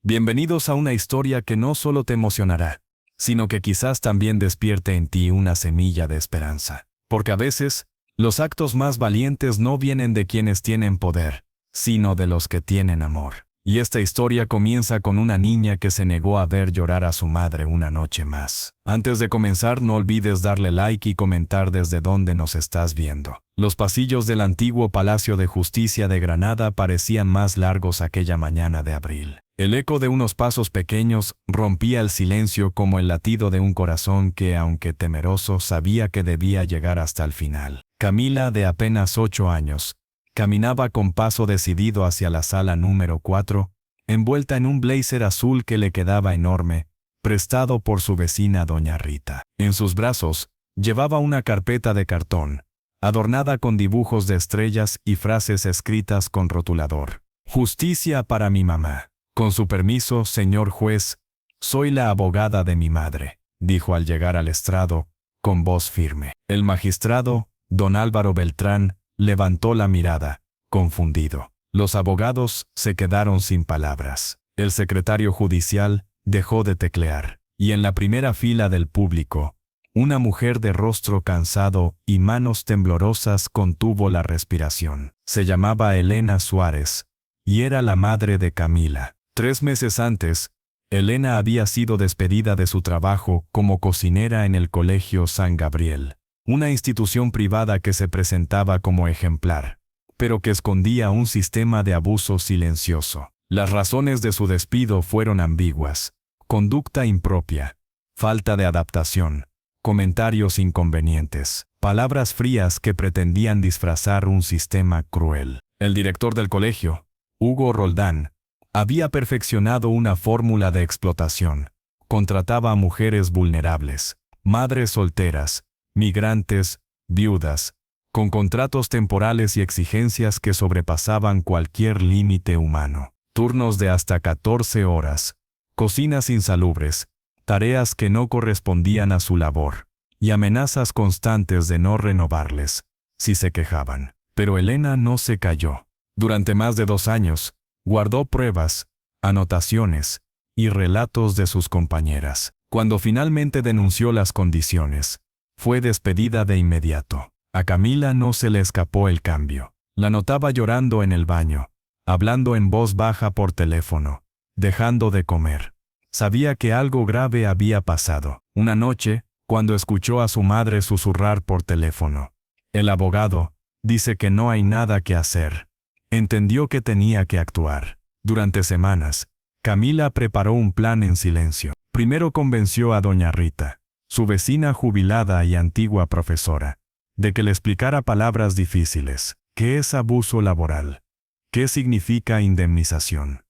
Bienvenidos a una historia que no solo te emocionará, sino que quizás también despierte en ti una semilla de esperanza. Porque a veces, los actos más valientes no vienen de quienes tienen poder, sino de los que tienen amor. Y esta historia comienza con una niña que se negó a ver llorar a su madre una noche más. Antes de comenzar, no olvides darle like y comentar desde dónde nos estás viendo. Los pasillos del antiguo Palacio de Justicia de Granada parecían más largos aquella mañana de abril. El eco de unos pasos pequeños rompía el silencio como el latido de un corazón que, aunque temeroso, sabía que debía llegar hasta el final. Camila, de apenas 8 años, caminaba con paso decidido hacia la sala número 4, envuelta en un blazer azul que le quedaba enorme, prestado por su vecina doña Rita. En sus brazos, llevaba una carpeta de cartón, adornada con dibujos de estrellas y frases escritas con rotulador. Justicia para mi mamá. Con su permiso, señor juez, soy la abogada de mi madre, dijo al llegar al estrado, con voz firme. El magistrado, don Álvaro Beltrán, levantó la mirada, confundido. Los abogados se quedaron sin palabras. El secretario judicial dejó de teclear, y en la primera fila del público, una mujer de rostro cansado y manos temblorosas contuvo la respiración. Se llamaba Elena Suárez, y era la madre de Camila. 3 meses antes, Elena había sido despedida de su trabajo como cocinera en el Colegio San Gabriel, una institución privada que se presentaba como ejemplar, pero que escondía un sistema de abuso silencioso. Las razones de su despido fueron ambiguas: conducta impropia, falta de adaptación, comentarios inconvenientes, palabras frías que pretendían disfrazar un sistema cruel. El director del colegio, Hugo Roldán, había perfeccionado una fórmula de explotación. Contrataba a mujeres vulnerables, madres solteras, migrantes, viudas, con contratos temporales y exigencias que sobrepasaban cualquier límite humano. Turnos de hasta 14 horas, cocinas insalubres, tareas que no correspondían a su labor, y amenazas constantes de no renovarles, si se quejaban. Pero Elena no se calló. Durante más de 2 años, guardó pruebas, anotaciones y relatos de sus compañeras. Cuando finalmente denunció las condiciones, fue despedida de inmediato. A Camila no se le escapó el cambio. La notaba llorando en el baño, hablando en voz baja por teléfono, dejando de comer. Sabía que algo grave había pasado. Una noche, cuando escuchó a su madre susurrar por teléfono: "El abogado dice que no hay nada que hacer", entendió que tenía que actuar. Durante semanas, Camila preparó un plan en silencio. Primero convenció a doña Rita, su vecina jubilada y antigua profesora, de que le explicara palabras difíciles. ¿Qué es abuso laboral? ¿Qué significa indemnización?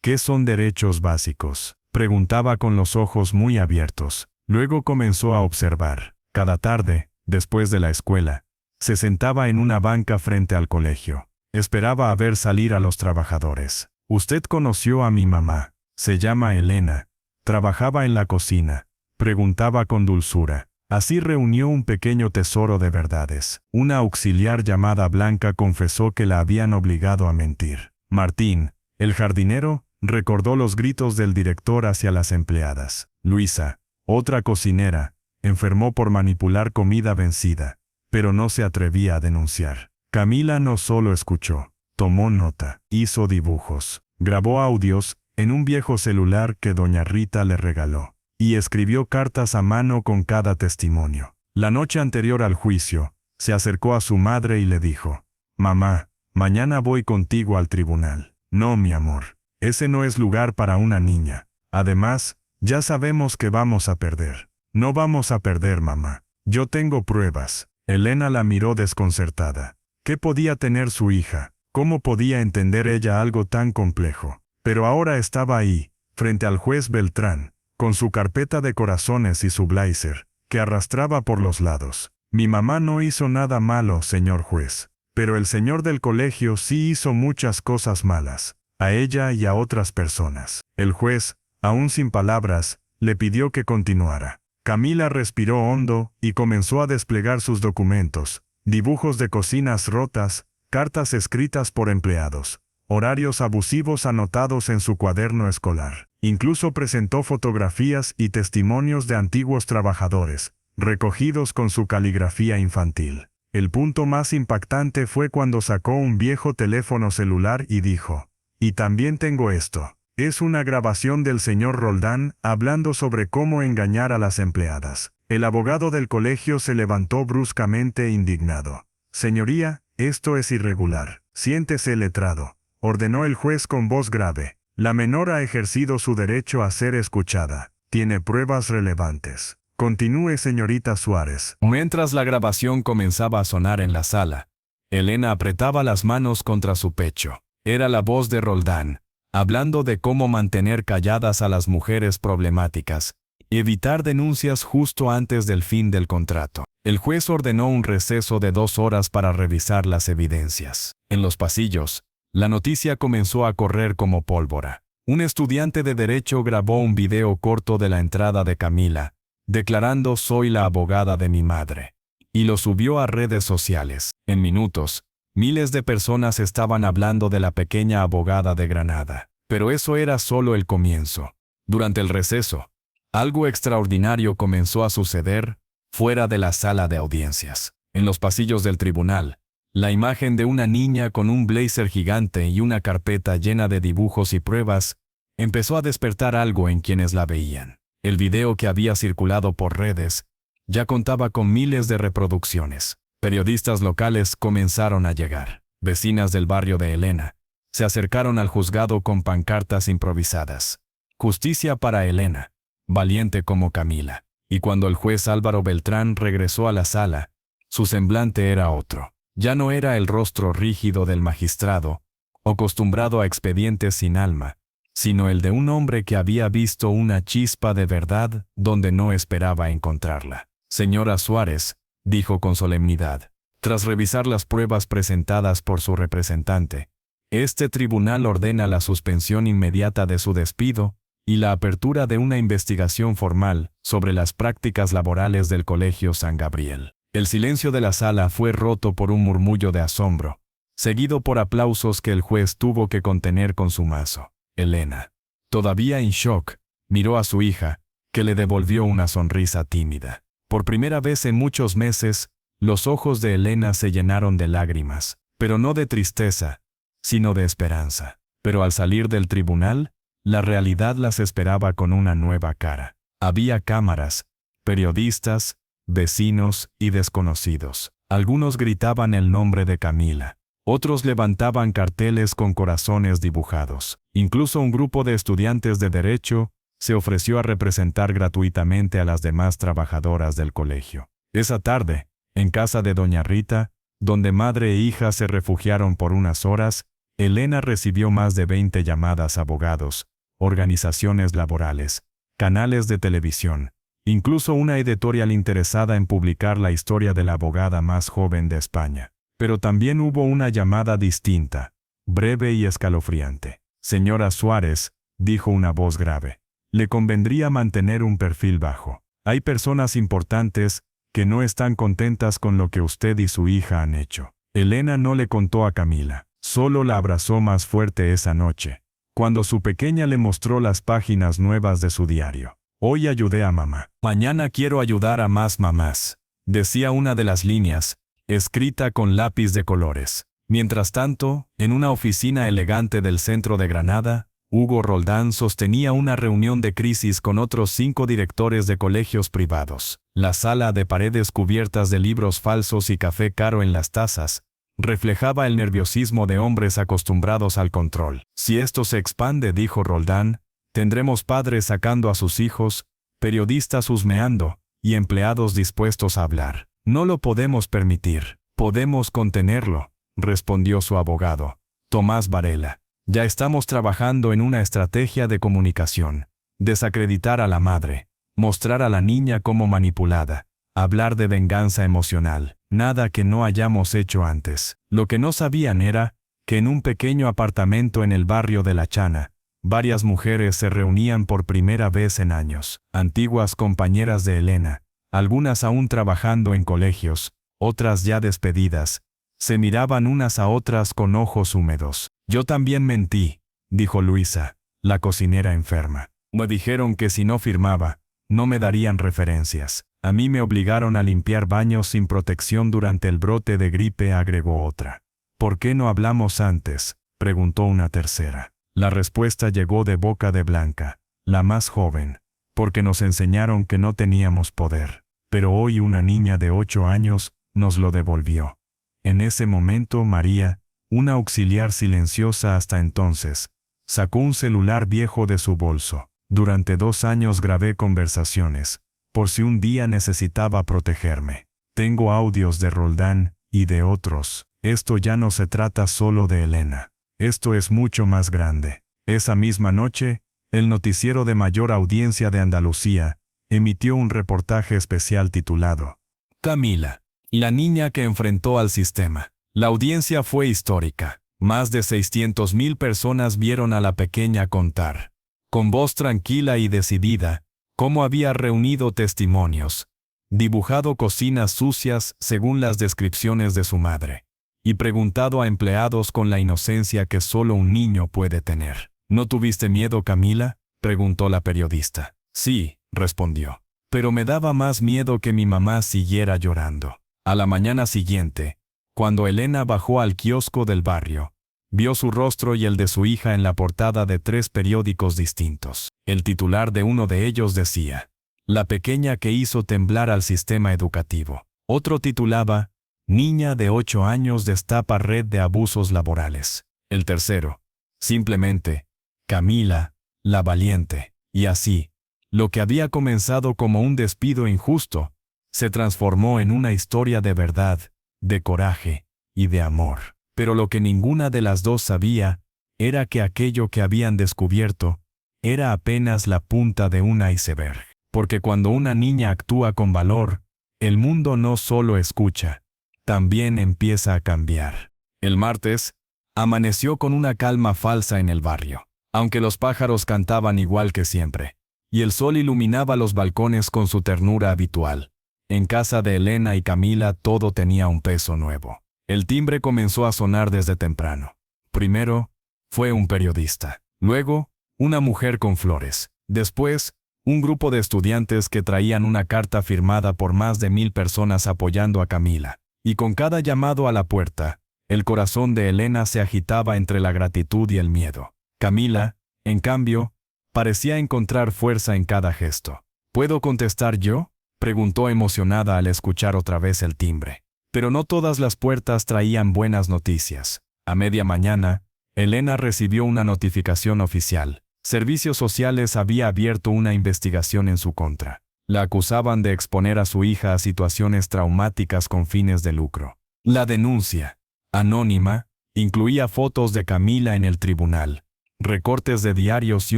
¿Qué son derechos básicos? Preguntaba con los ojos muy abiertos. Luego comenzó a observar. Cada tarde, después de la escuela, se sentaba en una banca frente al colegio. Esperaba a ver salir a los trabajadores. «Usted conoció a mi mamá. Se llama Elena. Trabajaba en la cocina», preguntaba con dulzura. Así reunió un pequeño tesoro de verdades. Una auxiliar llamada Blanca confesó que la habían obligado a mentir. Martín, el jardinero, recordó los gritos del director hacia las empleadas. Luisa, otra cocinera, enfermó por manipular comida vencida, pero no se atrevía a denunciar. Camila no solo escuchó, tomó nota, hizo dibujos, grabó audios en un viejo celular que doña Rita le regaló, y escribió cartas a mano con cada testimonio. La noche anterior al juicio, se acercó a su madre y le dijo: «Mamá, mañana voy contigo al tribunal». «No, mi amor, ese no es lugar para una niña. Además, ya sabemos que vamos a perder». «No vamos a perder, mamá. Yo tengo pruebas». Elena la miró desconcertada. ¿Qué podía tener su hija? ¿Cómo podía entender ella algo tan complejo? Pero ahora estaba ahí, frente al juez Beltrán, con su carpeta de corazones y su blazer, que arrastraba por los lados. «Mi mamá no hizo nada malo, señor juez. Pero el señor del colegio sí hizo muchas cosas malas, a ella y a otras personas». El juez, aún sin palabras, le pidió que continuara. Camila respiró hondo y comenzó a desplegar sus documentos: dibujos de cocinas rotas, cartas escritas por empleados, horarios abusivos anotados en su cuaderno escolar. Incluso presentó fotografías y testimonios de antiguos trabajadores, recogidos con su caligrafía infantil. El punto más impactante fue cuando sacó un viejo teléfono celular y dijo: "Y también tengo esto. Es una grabación del señor Roldán hablando sobre cómo engañar a las empleadas". El abogado del colegio se levantó bruscamente indignado. «Señoría, esto es irregular. Siéntese, letrado», ordenó el juez con voz grave. «La menor ha ejercido su derecho a ser escuchada. Tiene pruebas relevantes. Continúe, señorita Suárez». Mientras la grabación comenzaba a sonar en la sala, Elena apretaba las manos contra su pecho. Era la voz de Roldán, hablando de cómo mantener calladas a las mujeres problemáticas y evitar denuncias justo antes del fin del contrato. El juez ordenó un receso de 2 horas para revisar las evidencias. En los pasillos, la noticia comenzó a correr como pólvora. Un estudiante de Derecho grabó un video corto de la entrada de Camila, declarando «soy la abogada de mi madre», y lo subió a redes sociales. En minutos, miles de personas estaban hablando de la pequeña abogada de Granada. Pero eso era solo el comienzo. Durante el receso, algo extraordinario comenzó a suceder fuera de la sala de audiencias. En los pasillos del tribunal, la imagen de una niña con un blazer gigante y una carpeta llena de dibujos y pruebas empezó a despertar algo en quienes la veían. El video que había circulado por redes ya contaba con miles de reproducciones. Periodistas locales comenzaron a llegar. Vecinas del barrio de Elena se acercaron al juzgado con pancartas improvisadas. «Justicia para Elena, valiente como Camila». Y cuando el juez Álvaro Beltrán regresó a la sala, su semblante era otro. Ya no era el rostro rígido del magistrado, acostumbrado a expedientes sin alma, sino el de un hombre que había visto una chispa de verdad donde no esperaba encontrarla. «Señora Suárez», dijo con solemnidad, tras revisar las pruebas presentadas por su representante, «este tribunal ordena la suspensión inmediata de su despido y la apertura de una investigación formal sobre las prácticas laborales del Colegio San Gabriel». El silencio de la sala fue roto por un murmullo de asombro, seguido por aplausos que el juez tuvo que contener con su mazo. Elena, todavía en shock, miró a su hija, que le devolvió una sonrisa tímida. Por primera vez en muchos meses, los ojos de Elena se llenaron de lágrimas, pero no de tristeza, sino de esperanza. Pero al salir del tribunal, la realidad las esperaba con una nueva cara. Había cámaras, periodistas, vecinos y desconocidos. Algunos gritaban el nombre de Camila. Otros levantaban carteles con corazones dibujados. Incluso un grupo de estudiantes de Derecho se ofreció a representar gratuitamente a las demás trabajadoras del colegio. Esa tarde, en casa de doña Rita, donde madre e hija se refugiaron por unas horas, Elena recibió más de 20 llamadas a abogados, organizaciones laborales, canales de televisión, incluso una editorial interesada en publicar la historia de la abogada más joven de España. Pero también hubo una llamada distinta, breve y escalofriante. «Señora Suárez», dijo una voz grave, «le convendría mantener un perfil bajo. Hay personas importantes que no están contentas con lo que usted y su hija han hecho». Elena no le contó a Camila, solo la abrazó más fuerte esa noche, cuando su pequeña le mostró las páginas nuevas de su diario. «Hoy ayudé a mamá. Mañana quiero ayudar a más mamás», decía una de las líneas, escrita con lápiz de colores. Mientras tanto, en una oficina elegante del centro de Granada, Hugo Roldán sostenía una reunión de crisis con otros 5 directores de colegios privados. La sala, de paredes cubiertas de libros falsos y café caro en las tazas, reflejaba el nerviosismo de hombres acostumbrados al control. «Si esto se expande», dijo Roldán, «tendremos padres sacando a sus hijos, periodistas husmeando, y empleados dispuestos a hablar. No lo podemos permitir». «Podemos contenerlo», respondió su abogado, Tomás Varela. «Ya estamos trabajando en una estrategia de comunicación. Desacreditar a la madre, mostrar a la niña como manipulada, hablar de venganza emocional, nada que no hayamos hecho antes». Lo que no sabían era que en un pequeño apartamento en el barrio de La Chana, varias mujeres se reunían por primera vez en años. Antiguas compañeras de Elena, algunas aún trabajando en colegios, otras ya despedidas, Se miraban unas a otras con ojos húmedos. Yo también mentí, dijo Luisa, la cocinera enferma. Me dijeron que si no firmaba, no me darían referencias. A mí me obligaron a limpiar baños sin protección durante el brote de gripe, agregó otra. ¿Por qué no hablamos antes?, preguntó una tercera. La respuesta llegó de boca de Blanca, la más joven. Porque nos enseñaron que no teníamos poder. Pero hoy una niña de 8 años nos lo devolvió. En ese momento María, una auxiliar silenciosa hasta entonces, sacó un celular viejo de su bolso. Durante 2 años grabé conversaciones, por si un día necesitaba protegerme. Tengo audios de Roldán y de otros. Esto ya no se trata solo de Elena. Esto es mucho más grande. Esa misma noche, el noticiero de mayor audiencia de Andalucía emitió un reportaje especial titulado Camila, la niña que enfrentó al sistema. La audiencia fue histórica. Más de 600.000 personas vieron a la pequeña contar, con voz tranquila y decidida, cómo había reunido testimonios, dibujado cocinas sucias según las descripciones de su madre, y preguntado a empleados con la inocencia que solo un niño puede tener. ¿No tuviste miedo, Camila?, preguntó la periodista. Sí, respondió. Pero me daba más miedo que mi mamá siguiera llorando. A la mañana siguiente, cuando Elena bajó al kiosco del barrio, vio su rostro y el de su hija en la portada de 3 periódicos distintos. El titular de uno de ellos decía, La pequeña que hizo temblar al sistema educativo. Otro titulaba, Niña de 8 años destapa red de abusos laborales. El tercero, simplemente, Camila, la valiente. Y así, lo que había comenzado como un despido injusto, se transformó en una historia de verdad, de coraje y de amor. Pero lo que ninguna de las dos sabía, era que aquello que habían descubierto, era apenas la punta de un iceberg. Porque cuando una niña actúa con valor, el mundo no solo escucha, también empieza a cambiar. El martes, amaneció con una calma falsa en el barrio. Aunque los pájaros cantaban igual que siempre, y el sol iluminaba los balcones con su ternura habitual, en casa de Elena y Camila todo tenía un peso nuevo. El timbre comenzó a sonar desde temprano. Primero, fue un periodista. Luego, una mujer con flores. Después, un grupo de estudiantes que traían una carta firmada por más de 1000 personas apoyando a Camila. Y con cada llamado a la puerta, el corazón de Elena se agitaba entre la gratitud y el miedo. Camila, en cambio, parecía encontrar fuerza en cada gesto. ¿Puedo contestar yo?, preguntó emocionada al escuchar otra vez el timbre. Pero no todas las puertas traían buenas noticias. A media mañana, Elena recibió una notificación oficial. Servicios Sociales había abierto una investigación en su contra. La acusaban de exponer a su hija a situaciones traumáticas con fines de lucro. La denuncia, anónima, incluía fotos de Camila en el tribunal, recortes de diarios y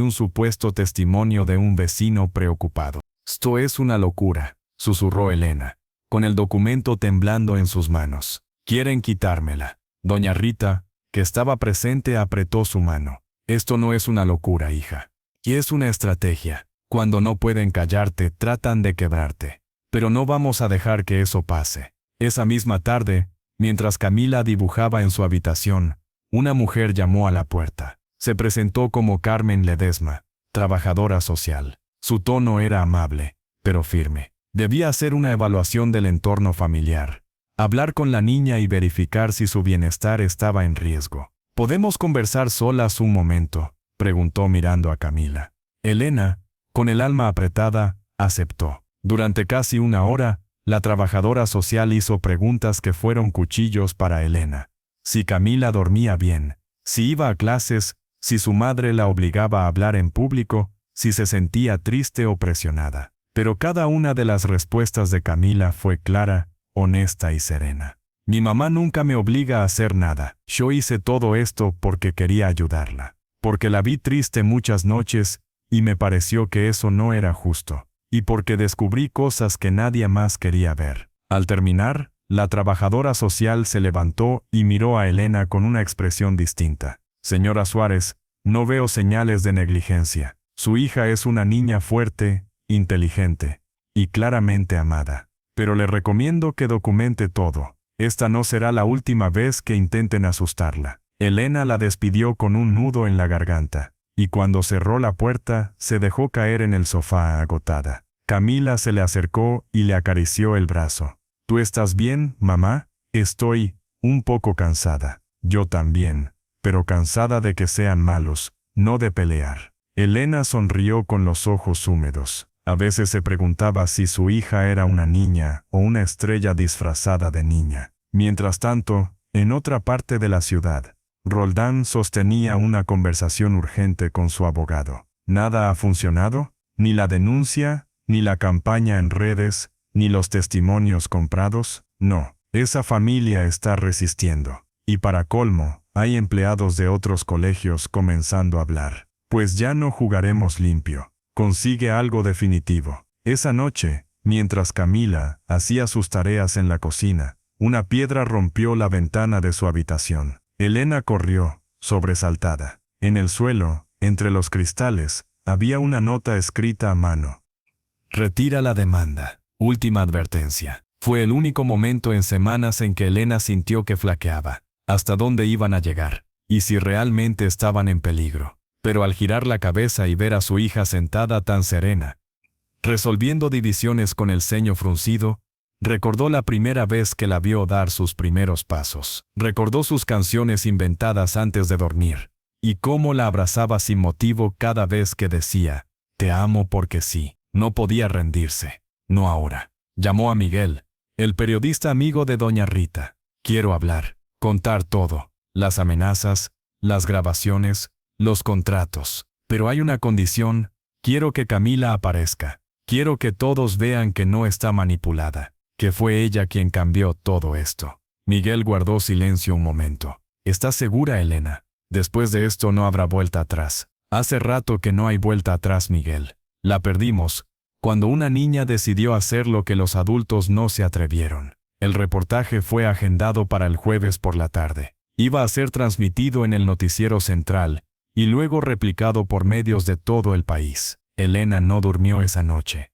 un supuesto testimonio de un vecino preocupado. «Esto es una locura», susurró Elena, con el documento temblando en sus manos. «Quieren quitármela». Doña Rita, que estaba presente, apretó su mano. «Esto no es una locura, hija. Y es una estrategia. Cuando no pueden callarte, tratan de quebrarte. Pero no vamos a dejar que eso pase». Esa misma tarde, mientras Camila dibujaba en su habitación, una mujer llamó a la puerta. Se presentó como Carmen Ledesma, trabajadora social. Su tono era amable, pero firme. Debía hacer una evaluación del entorno familiar, hablar con la niña y verificar si su bienestar estaba en riesgo. ¿Podemos conversar solas un momento?, preguntó mirando a Camila. Elena, con el alma apretada, aceptó. Durante casi una hora, la trabajadora social hizo preguntas que fueron cuchillos para Elena. Si Camila dormía bien, si iba a clases, si su madre la obligaba a hablar en público, si se sentía triste o presionada. Pero cada una de las respuestas de Camila fue clara, honesta y serena. Mi mamá nunca me obliga a hacer nada. Yo hice todo esto porque quería ayudarla. Porque la vi triste muchas noches, y me pareció que eso no era justo. Y porque descubrí cosas que nadie más quería ver. Al terminar, la trabajadora social se levantó y miró a Elena con una expresión distinta. Señora Suárez, no veo señales de negligencia. Su hija es una niña fuerte, inteligente y claramente amada. Pero le recomiendo que documente todo. Esta no será la última vez que intenten asustarla. Elena la despidió con un nudo en la garganta, y cuando cerró la puerta, se dejó caer en el sofá agotada. Camila se le acercó y le acarició el brazo. ¿Tú estás bien, mamá? Estoy un poco cansada. Yo también, pero cansada de que sean malos, no de pelear. Elena sonrió con los ojos húmedos. A veces se preguntaba si su hija era una niña o una estrella disfrazada de niña. Mientras tanto, en otra parte de la ciudad, Roldán sostenía una conversación urgente con su abogado. ¿Nada ha funcionado? Ni la denuncia, ni la campaña en redes, ni los testimonios comprados. No, esa familia está resistiendo. Y para colmo, hay empleados de otros colegios comenzando a hablar. Pues ya no jugaremos limpio. Consigue algo definitivo. Esa noche, mientras Camila hacía sus tareas en la cocina, una piedra rompió la ventana de su habitación. Elena corrió, sobresaltada. En el suelo, entre los cristales, había una nota escrita a mano. Retira la demanda. Última advertencia. Fue el único momento en semanas en que Elena sintió que flaqueaba. ¿Hasta dónde iban a llegar? Y si realmente estaban en peligro. Pero al girar la cabeza y ver a su hija sentada tan serena, resolviendo divisiones con el ceño fruncido, recordó la primera vez que la vio dar sus primeros pasos. Recordó sus canciones inventadas antes de dormir, y cómo la abrazaba sin motivo cada vez que decía, «Te amo porque sí». No podía rendirse. No ahora. Llamó a Miguel, el periodista amigo de doña Rita. «Quiero hablar, contar todo, las amenazas, las grabaciones, los contratos. Pero hay una condición, quiero que Camila aparezca. Quiero que todos vean que no está manipulada, que fue ella quien cambió todo esto». Miguel guardó silencio un momento. «¿Estás segura, Elena? Después de esto no habrá vuelta atrás». «Hace rato que no hay vuelta atrás, Miguel. La perdimos, cuando una niña decidió hacer lo que los adultos no se atrevieron». El reportaje fue agendado para el jueves por la tarde. Iba a ser transmitido en el noticiero central, y luego replicado por medios de todo el país. Elena no durmió esa noche.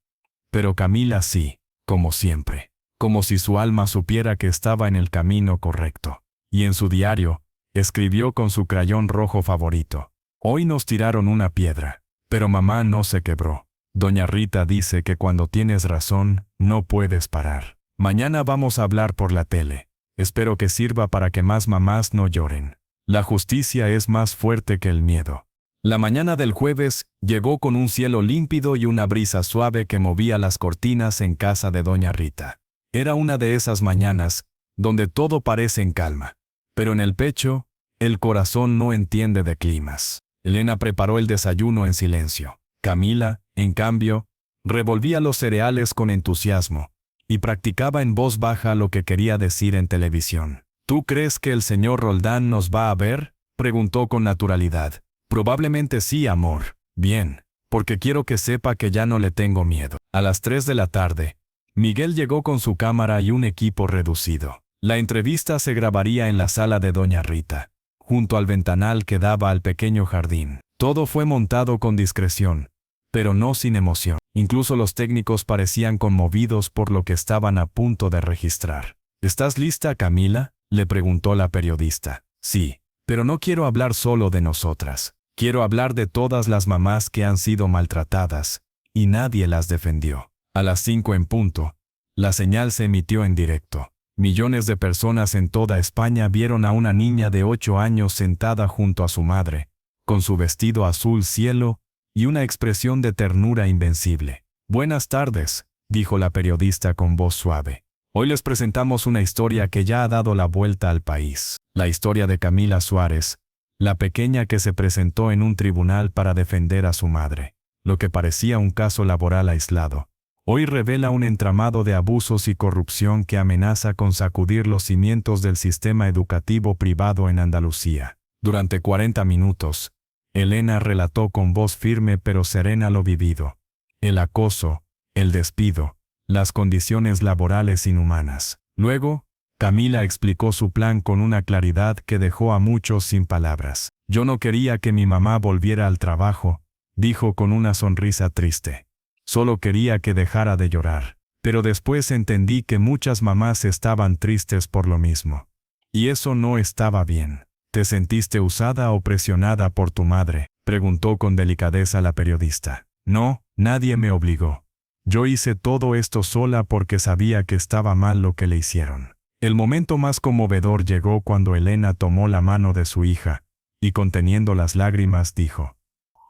Pero Camila sí, como siempre. Como si su alma supiera que estaba en el camino correcto. Y en su diario, escribió con su crayón rojo favorito: «Hoy nos tiraron una piedra, pero mamá no se quebró. Doña Rita dice que cuando tienes razón, no puedes parar. Mañana vamos a hablar por la tele. Espero que sirva para que más mamás no lloren. La justicia es más fuerte que el miedo». La mañana del jueves llegó con un cielo límpido y una brisa suave que movía las cortinas en casa de doña Rita. Era una de esas mañanas, donde todo parece en calma. Pero en el pecho, el corazón no entiende de climas. Elena preparó el desayuno en silencio. Camila, en cambio, revolvía los cereales con entusiasmo y practicaba en voz baja lo que quería decir en televisión. «¿Tú crees que el señor Roldán nos va a ver?», preguntó con naturalidad. «Probablemente sí, amor». «Bien, porque quiero que sepa que ya no le tengo miedo». A las 3 de la tarde, Miguel llegó con su cámara y un equipo reducido. La entrevista se grabaría en la sala de doña Rita, junto al ventanal que daba al pequeño jardín. Todo fue montado con discreción, pero no sin emoción. Incluso los técnicos parecían conmovidos por lo que estaban a punto de registrar. «¿Estás lista, Camila?», le preguntó la periodista. «Sí, pero no quiero hablar solo de nosotras. Quiero hablar de todas las mamás que han sido maltratadas, y nadie las defendió». A las 5 en punto, la señal se emitió en directo. Millones de personas en toda España vieron a una niña de 8 años sentada junto a su madre, con su vestido azul cielo y una expresión de ternura invencible. «Buenas tardes», dijo la periodista con voz suave. «Hoy les presentamos una historia que ya ha dado la vuelta al país. La historia de Camila Suárez, la pequeña que se presentó en un tribunal para defender a su madre. Lo que parecía un caso laboral aislado, hoy revela un entramado de abusos y corrupción que amenaza con sacudir los cimientos del sistema educativo privado en Andalucía». Durante 40 minutos, Elena relató con voz firme pero serena lo vivido. El acoso, el despido, las condiciones laborales inhumanas. Luego, Camila explicó su plan con una claridad que dejó a muchos sin palabras. «Yo no quería que mi mamá volviera al trabajo», dijo con una sonrisa triste. «Solo quería que dejara de llorar. Pero después entendí que muchas mamás estaban tristes por lo mismo. Y eso no estaba bien. ¿Te sentiste usada o presionada por tu madre?, preguntó con delicadeza la periodista. No, nadie me obligó. Yo hice todo esto sola porque sabía que estaba mal lo que le hicieron. El momento más conmovedor llegó cuando Elena tomó la mano de su hija, y conteniendo las lágrimas dijo: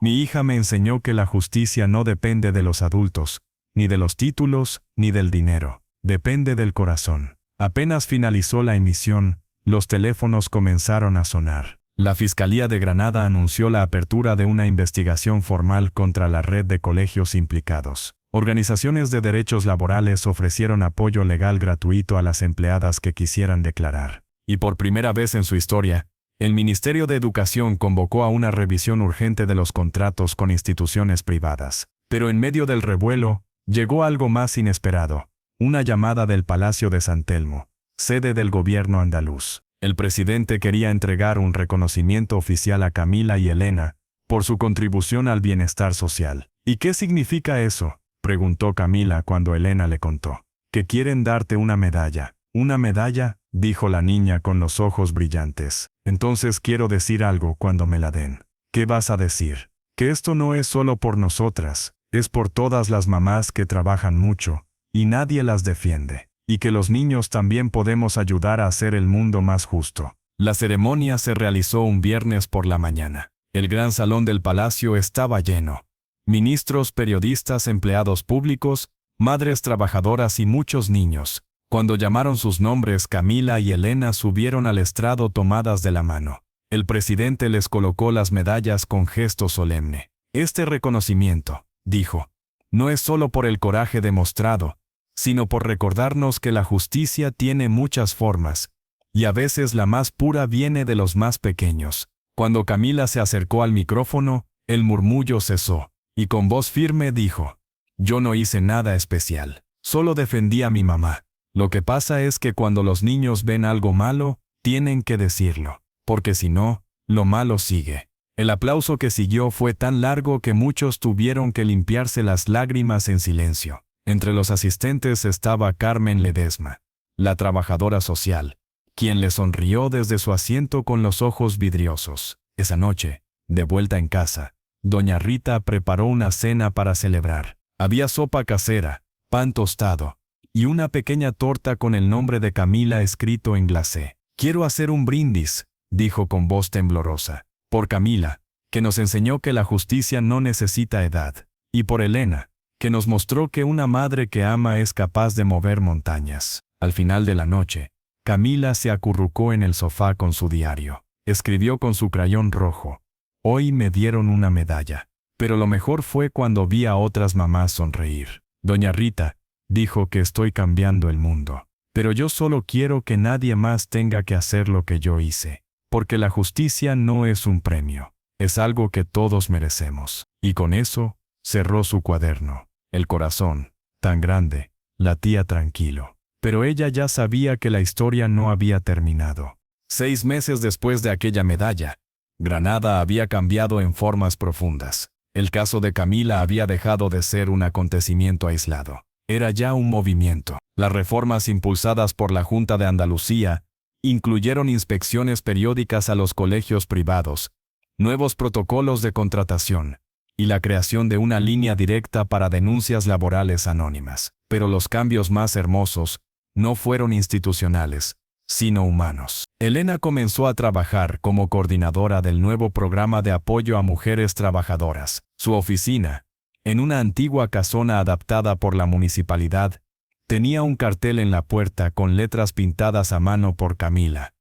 Mi hija me enseñó que la justicia no depende de los adultos, ni de los títulos, ni del dinero. Depende del corazón. Apenas finalizó la emisión, los teléfonos comenzaron a sonar. La Fiscalía de Granada anunció la apertura de una investigación formal contra la red de colegios implicados. Organizaciones de derechos laborales ofrecieron apoyo legal gratuito a las empleadas que quisieran declarar. Y por primera vez en su historia, el Ministerio de Educación convocó a una revisión urgente de los contratos con instituciones privadas. Pero en medio del revuelo, llegó algo más inesperado: una llamada del Palacio de San Telmo, sede del gobierno andaluz. El presidente quería entregar un reconocimiento oficial a Camila y Elena por su contribución al bienestar social. ¿Y qué significa eso?, preguntó Camila cuando Elena le contó. Que quieren darte una medalla. ¿Una medalla?, dijo la niña con los ojos brillantes. Entonces quiero decir algo cuando me la den. ¿Qué vas a decir? Que esto no es solo por nosotras, es por todas las mamás que trabajan mucho, y nadie las defiende. Y que los niños también podemos ayudar a hacer el mundo más justo. La ceremonia se realizó un viernes por la mañana. El gran salón del palacio estaba lleno. Ministros, periodistas, empleados públicos, madres trabajadoras y muchos niños. Cuando llamaron sus nombres, Camila y Elena subieron al estrado tomadas de la mano. El presidente les colocó las medallas con gesto solemne. Este reconocimiento, dijo, no es solo por el coraje demostrado, sino por recordarnos que la justicia tiene muchas formas, y a veces la más pura viene de los más pequeños. Cuando Camila se acercó al micrófono, el murmullo cesó, y con voz firme dijo: yo no hice nada especial, solo defendí a mi mamá. Lo que pasa es que cuando los niños ven algo malo, tienen que decirlo, porque si no, lo malo sigue. El aplauso que siguió fue tan largo que muchos tuvieron que limpiarse las lágrimas en silencio. Entre los asistentes estaba Carmen Ledesma, la trabajadora social, quien le sonrió desde su asiento con los ojos vidriosos. Esa noche, de vuelta en casa, doña Rita preparó una cena para celebrar. Había sopa casera, pan tostado, y una pequeña torta con el nombre de Camila escrito en glacé. Quiero hacer un brindis, dijo con voz temblorosa, por Camila, que nos enseñó que la justicia no necesita edad, y por Elena, que nos mostró que una madre que ama es capaz de mover montañas. Al final de la noche, Camila se acurrucó en el sofá con su diario. Escribió con su crayón rojo: hoy me dieron una medalla. Pero lo mejor fue cuando vi a otras mamás sonreír. Doña Rita dijo que estoy cambiando el mundo. Pero yo solo quiero que nadie más tenga que hacer lo que yo hice. Porque la justicia no es un premio, es algo que todos merecemos. Y con eso, cerró su cuaderno. El corazón, tan grande, latía tranquilo. Pero ella ya sabía que la historia no había terminado. 6 meses después de aquella medalla, Granada había cambiado en formas profundas. El caso de Camila había dejado de ser un acontecimiento aislado. Era ya un movimiento. Las reformas impulsadas por la Junta de Andalucía incluyeron inspecciones periódicas a los colegios privados, nuevos protocolos de contratación, y la creación de una línea directa para denuncias laborales anónimas. Pero los cambios más hermosos no fueron institucionales, sino humanos. Elena comenzó a trabajar como coordinadora del nuevo programa de apoyo a mujeres trabajadoras. Su oficina, en una antigua casona adaptada por la municipalidad, tenía un cartel en la puerta con letras pintadas a mano por Camila.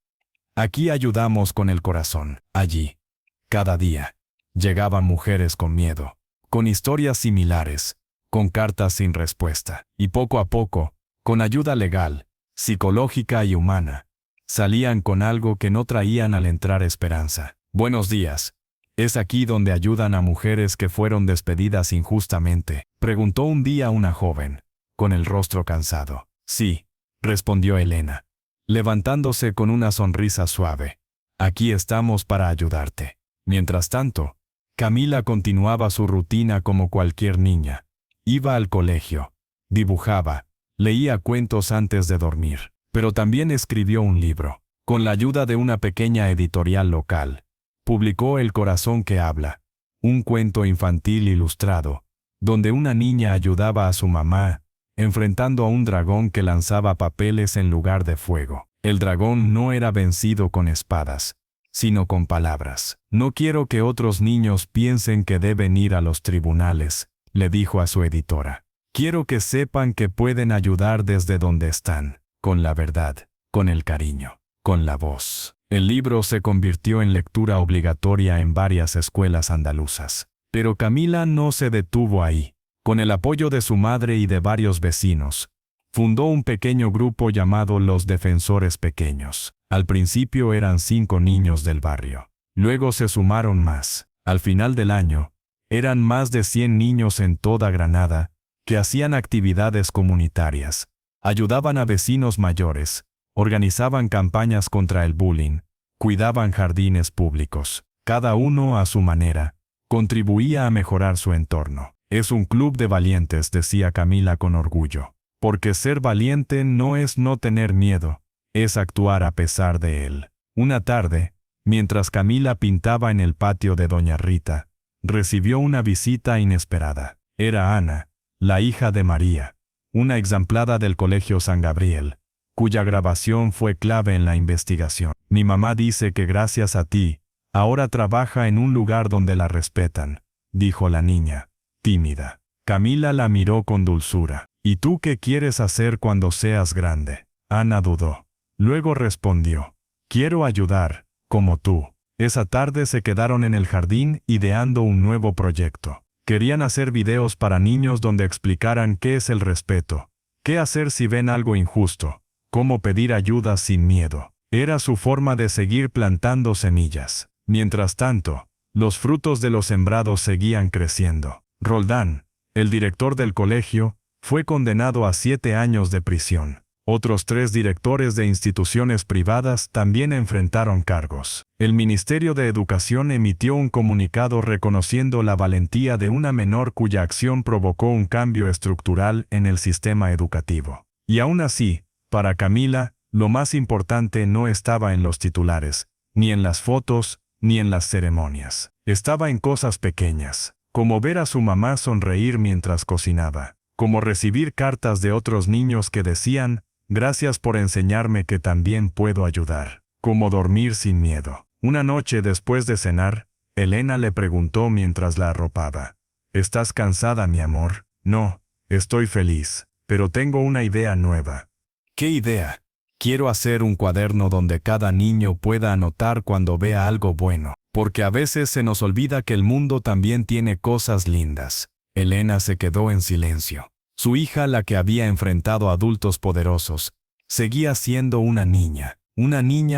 Aquí ayudamos con el corazón. Allí, cada día, llegaban mujeres con miedo, con historias similares, con cartas sin respuesta. Y poco a poco, con ayuda legal, psicológica y humana, salían con algo que no traían al entrar esperanza. Buenos días. ¿Es aquí donde ayudan a mujeres que fueron despedidas injustamente?, preguntó un día una joven, con el rostro cansado. Sí, respondió Elena, levantándose con una sonrisa suave. Aquí estamos para ayudarte. Mientras tanto, Camila continuaba su rutina como cualquier niña. Iba al colegio, dibujaba, leía cuentos antes de dormir, pero también escribió un libro. Con la ayuda de una pequeña editorial local, publicó El corazón que habla, un cuento infantil ilustrado, donde una niña ayudaba a su mamá, enfrentando a un dragón que lanzaba papeles en lugar de fuego. El dragón no era vencido con espadas, sino con palabras. No quiero que otros niños piensen que deben ir a los tribunales, le dijo a su editora. Quiero que sepan que pueden ayudar desde donde están, con la verdad, con el cariño, con la voz. El libro se convirtió en lectura obligatoria en varias escuelas andaluzas. Pero Camila no se detuvo ahí. Con el apoyo de su madre y de varios vecinos, fundó un pequeño grupo llamado Los Defensores Pequeños. Al principio eran 5 niños del barrio. Luego se sumaron más. Al final del año, eran más de 100 niños en toda Granada, que hacían actividades comunitarias, ayudaban a vecinos mayores, organizaban campañas contra el bullying, cuidaban jardines públicos. Cada uno a su manera, contribuía a mejorar su entorno. Es un club de valientes, decía Camila con orgullo. Porque ser valiente no es no tener miedo, es actuar a pesar de él. Una tarde, mientras Camila pintaba en el patio de Doña Rita, recibió una visita inesperada. Era Ana, la hija de María, una examplada del Colegio San Gabriel, cuya grabación fue clave en la investigación. Mi mamá dice que gracias a ti, ahora trabaja en un lugar donde la respetan, dijo la niña, tímida. Camila la miró con dulzura. ¿Y tú qué quieres hacer cuando seas grande? Ana dudó. Luego respondió, quiero ayudar, como tú. Esa tarde se quedaron en el jardín ideando un nuevo proyecto. Querían hacer videos para niños donde explicaran qué es el respeto, qué hacer si ven algo injusto, cómo pedir ayuda sin miedo. Era su forma de seguir plantando semillas. Mientras tanto, los frutos de los sembrados seguían creciendo. Roldán, el director del colegio, fue condenado a 7 años de prisión. Otros 3 directores de instituciones privadas también enfrentaron cargos. El Ministerio de Educación emitió un comunicado reconociendo la valentía de una menor cuya acción provocó un cambio estructural en el sistema educativo. Y aún así, para Camila, lo más importante no estaba en los titulares, ni en las fotos, ni en las ceremonias. Estaba en cosas pequeñas, como ver a su mamá sonreír mientras cocinaba, como recibir cartas de otros niños que decían, gracias por enseñarme que también puedo ayudar, como dormir sin miedo. Una noche después de cenar, Elena le preguntó mientras la arropaba, ¿estás cansada, mi amor? No, estoy feliz, pero tengo una idea nueva. ¿Qué idea? Quiero hacer un cuaderno donde cada niño pueda anotar cuando vea algo bueno, porque a veces se nos olvida que el mundo también tiene cosas lindas. Elena se quedó en silencio. Su hija, la que había enfrentado a adultos poderosos, seguía siendo una niña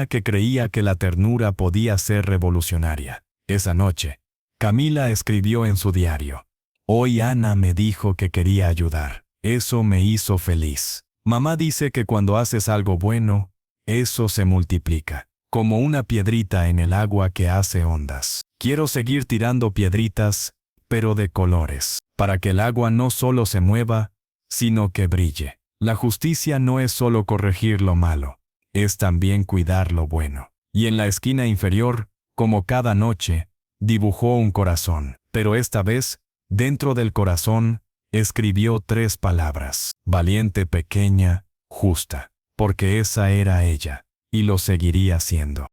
que creía que la ternura podía ser revolucionaria. Esa noche, Camila escribió en su diario, hoy Ana me dijo que quería ayudar. Eso me hizo feliz. Mamá dice que cuando haces algo bueno, eso se multiplica, como una piedrita en el agua que hace ondas. Quiero seguir tirando piedritas, pero de colores, para que el agua no solo se mueva, sino que brille. La justicia no es solo corregir lo malo, es también cuidar lo bueno. Y en la esquina inferior, como cada noche, dibujó un corazón, pero esta vez, dentro del corazón, escribió 3 palabras: valiente, pequeña, justa, porque esa era ella, y lo seguiría siendo.